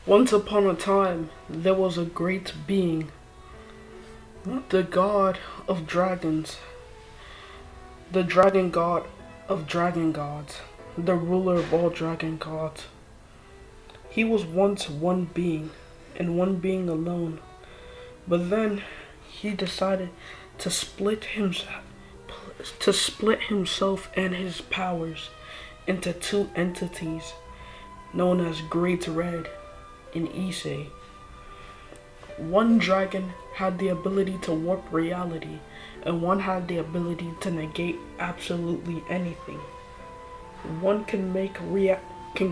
Once upon a time, there was a great being, the god of dragons, the dragon god of dragon gods, the ruler of all dragon gods. He was once one being, and one being alone, but then he decided to split himself and his powers into two entities known as Great Red and Issei. One dragon had the ability to warp reality, and one had the ability to negate absolutely anything. One can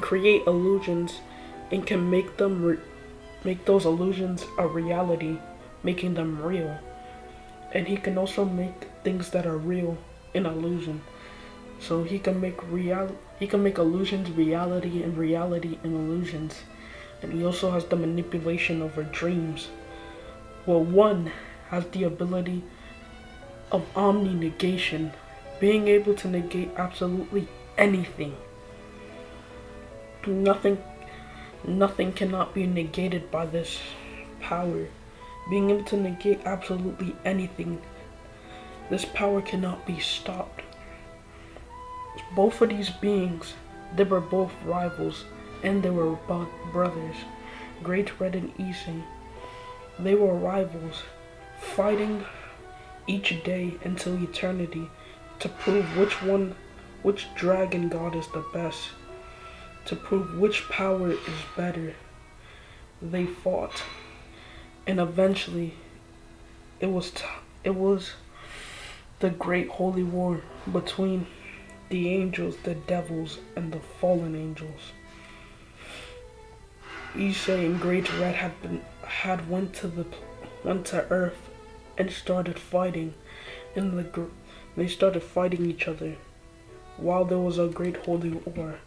create illusions and can make those illusions a reality, making them real. And he can also make things that are real an illusion. So he can make illusions reality and reality in illusions. And he also has the manipulation over dreams. Well, one has the ability of omni-negation, being able to negate absolutely anything. Nothing cannot be negated by this power. Being able to negate absolutely anything. This power cannot be stopped. Both of these beings, they were both rivals, and they were both brothers, Great Red and Issei. They were rivals, fighting each day until eternity to prove which dragon god is the best, to prove which power is better. They fought, and eventually, it was the great holy war between the angels, the devils, and the fallen angels. Issei and Great Red went to Earth and started fighting, and they started fighting each other while there was a great holy war.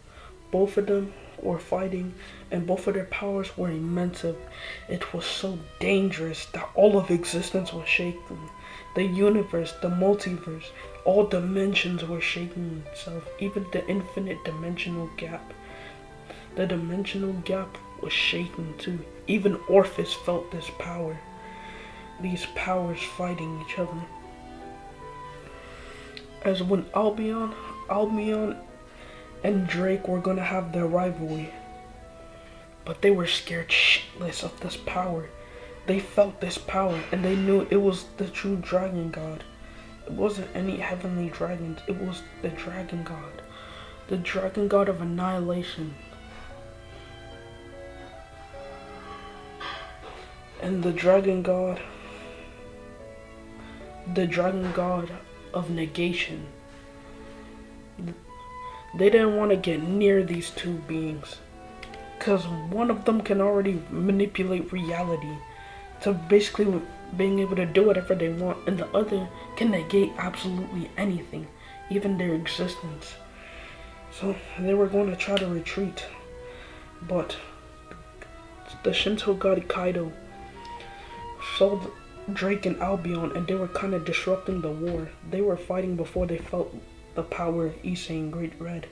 Both of them were fighting, and both of their powers were immense. It was so dangerous that all of existence was shaking. The universe, the multiverse, all dimensions were shaking itself, even the infinite dimensional gap. The dimensional gap was shaking too. Even Orpheus felt this power. These powers fighting each other. As when Albion and Drake were gonna have their rivalry. But they were scared shitless of this power. They felt this power and they knew it was the true dragon god. It wasn't any heavenly dragons, it was the dragon god. The dragon god of annihilation. And the dragon god of negation. They didn't want to get near these two beings, because one of them can already manipulate reality to basically being able to do whatever they want, and the other can negate absolutely anything, even their existence. So they were going to try to retreat, but the Shinto god Kaido saw Drake and Albion, and they were kind of disrupting the war. They were fighting before they felt the power of Issei and Great Red.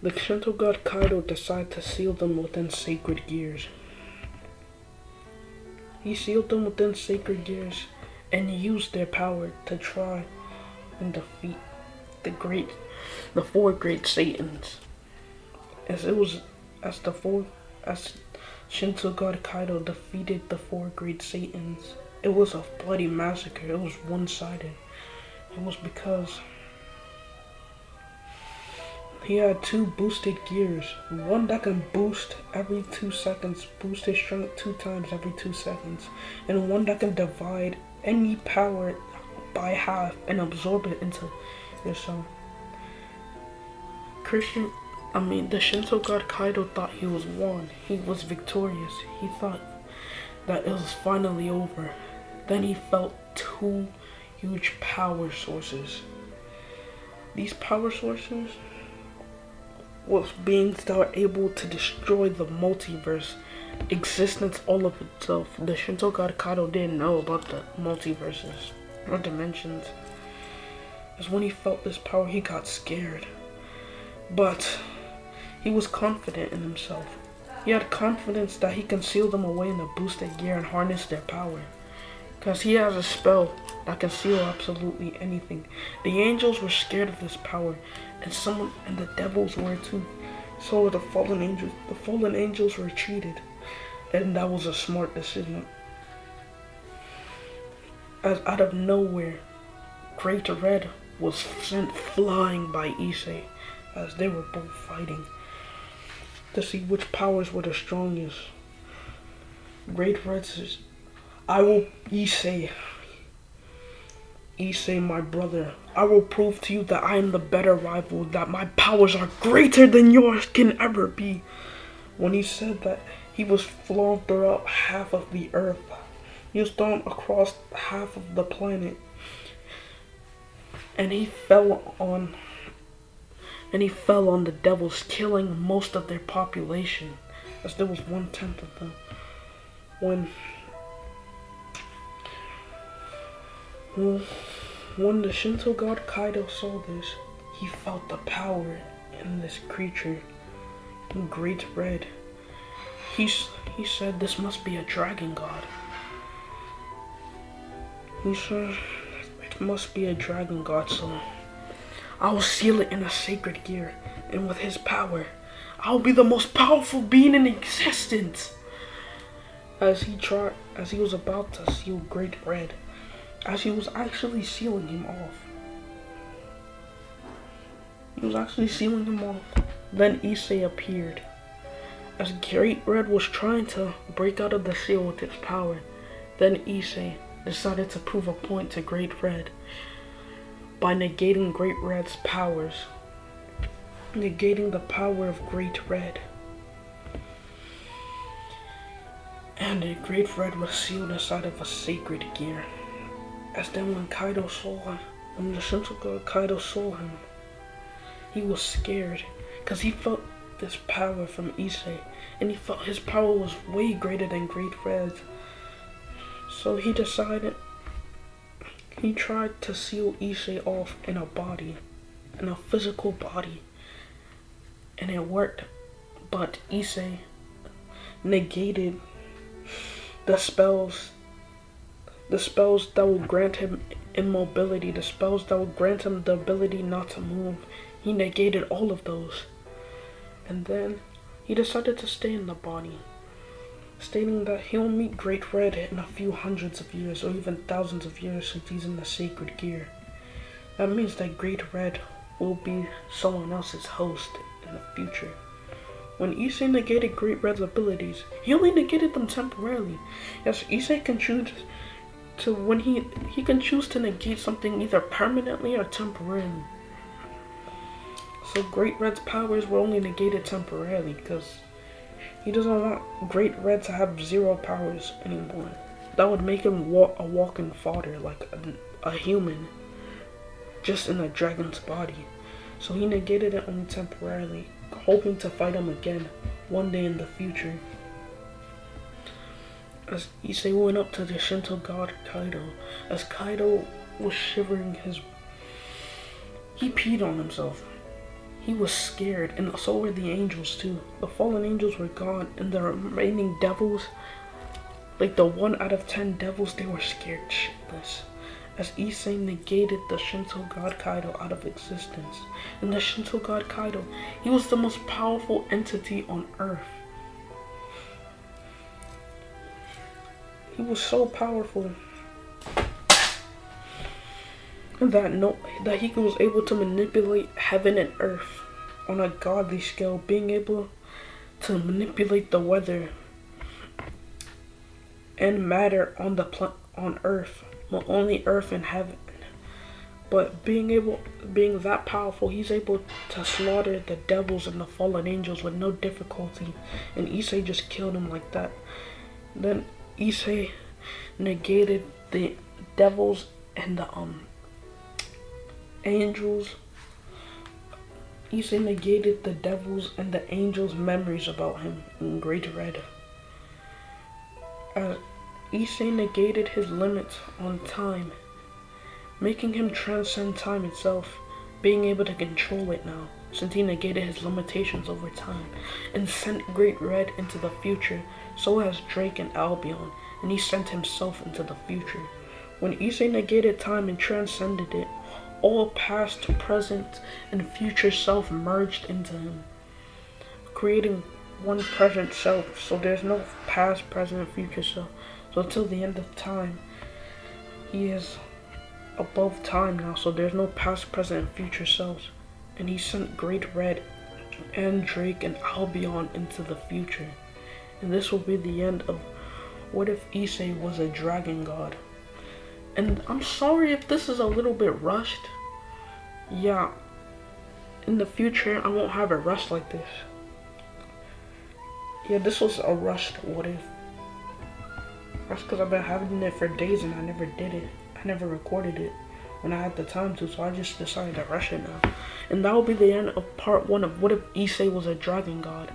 The Shinto god Kaido decided to seal them within sacred gears. He sealed them within sacred gears and used their power to try and defeat the four great Satans. As Shinto god Kaido defeated the four great Satans, it was a bloody massacre. It was one-sided. It was because he had two boosted gears. One that can boost every 2 seconds, boost his strength 2 times every 2 seconds. And one that can divide any power by half and absorb it into yourself. The Shinto god Kaido thought he was won. He was victorious. He thought that it was finally over. Then he felt two huge power sources. These power sources was beings that were able to destroy the multiverse, existence all of itself. The Shinto god Kaido didn't know about the multiverses or dimensions. As when he felt this power, he got scared. But he was confident in himself. He had confidence that he can seal them away in a boosted gear and harness their power. Because he has a spell that can seal absolutely anything. The angels were scared of this power, and the devils were too. So were the fallen angels. The fallen angels retreated, and that was a smart decision. As out of nowhere, Great Red was sent flying by Issei as they were both fighting to see which powers were the strongest. Great Red says, I will, Issei, my brother, I will prove to you that I am the better rival, that my powers are greater than yours can ever be. When he said that, he was flown throughout half of the earth. He was thrown across half of the planet. And he fell on the devils, killing most of their population, as there was 1/10 of them. When the Shinto god Kaido saw this, he felt the power in this creature, in Great Red. He said this must be a dragon god. He said it must be a dragon god, so I will seal it in a sacred gear, and with his power, I will be the most powerful being in existence. As he was about to seal Great Red, as he was actually sealing him off. Then Issei appeared. As Great Red was trying to break out of the seal with its power, then Issei decided to prove a point to Great Red by negating Great Red's powers. Negating the power of Great Red. And the Great Red was sealed inside of a sacred gear. As then when the Shinto god Kaido saw him, he was scared because he felt this power from Issei, and he felt his power was way greater than Great Red's. So he tried to seal Issei off in a physical body, and it worked, but Issei negated the spells that would grant him immobility, the spells that would grant him the ability not to move. He negated all of those. And then he decided to stay in the body, stating that he'll meet Great Red in a few hundreds of years or even thousands of years since he's in the sacred gear. That means that Great Red will be someone else's host in the future. When Issei negated Great Red's abilities, he only negated them temporarily. Yes, Issei can choose he can choose to negate something either permanently or temporarily. So Great Red's powers were only negated temporarily because he doesn't want Great Red to have 0 powers anymore. That would make him a walking fodder, like a human, just in a dragon's body. So he negated it only temporarily, hoping to fight him again one day in the future. As Issei went up to the Shinto god Kaido, as Kaido was shivering, he peed on himself. He was scared, and so were the angels too. The fallen angels were gone, and the remaining devils, like the 1 out of 10 devils, they were scared shitless. As Issei negated the Shinto god Kaido out of existence. And the Shinto god Kaido, he was the most powerful entity on Earth. He was so powerful that he was able to manipulate heaven and earth on a godly scale, being able to manipulate the weather and matter on Earth, not only Earth and heaven. But being that powerful, he's able to slaughter the devils and the fallen angels with no difficulty, and Issei just killed him like that. Then Issei negated the devils and the angels. Issei negated the devils and the angels' memories about him in Great Red. Issei negated his limits on time, making him transcend time itself, being able to control it now. since he negated his limitations over time, and sent Great Red into the future, so has Drake and Albion, and he sent himself into the future. When Issei negated time and transcended it, all past, present, and future self merged into him, creating one present self. So there's no past, present, and future self. So till the end of time, he is above time now. So there's no past, present, and future selves. And he sent Great Red and Drake and Albion into the future. And this will be the end of What If Issei Was a Dragon God. And I'm sorry if this is a little bit rushed. Yeah, in the future I won't have it rushed like this. Yeah, this was a rushed What If. That's because I've been having it for days and I never did it. I never recorded it when I had the time to, so I just decided to rush it now. And that will be the end of part 1 of What If Issei Was a Dragon God.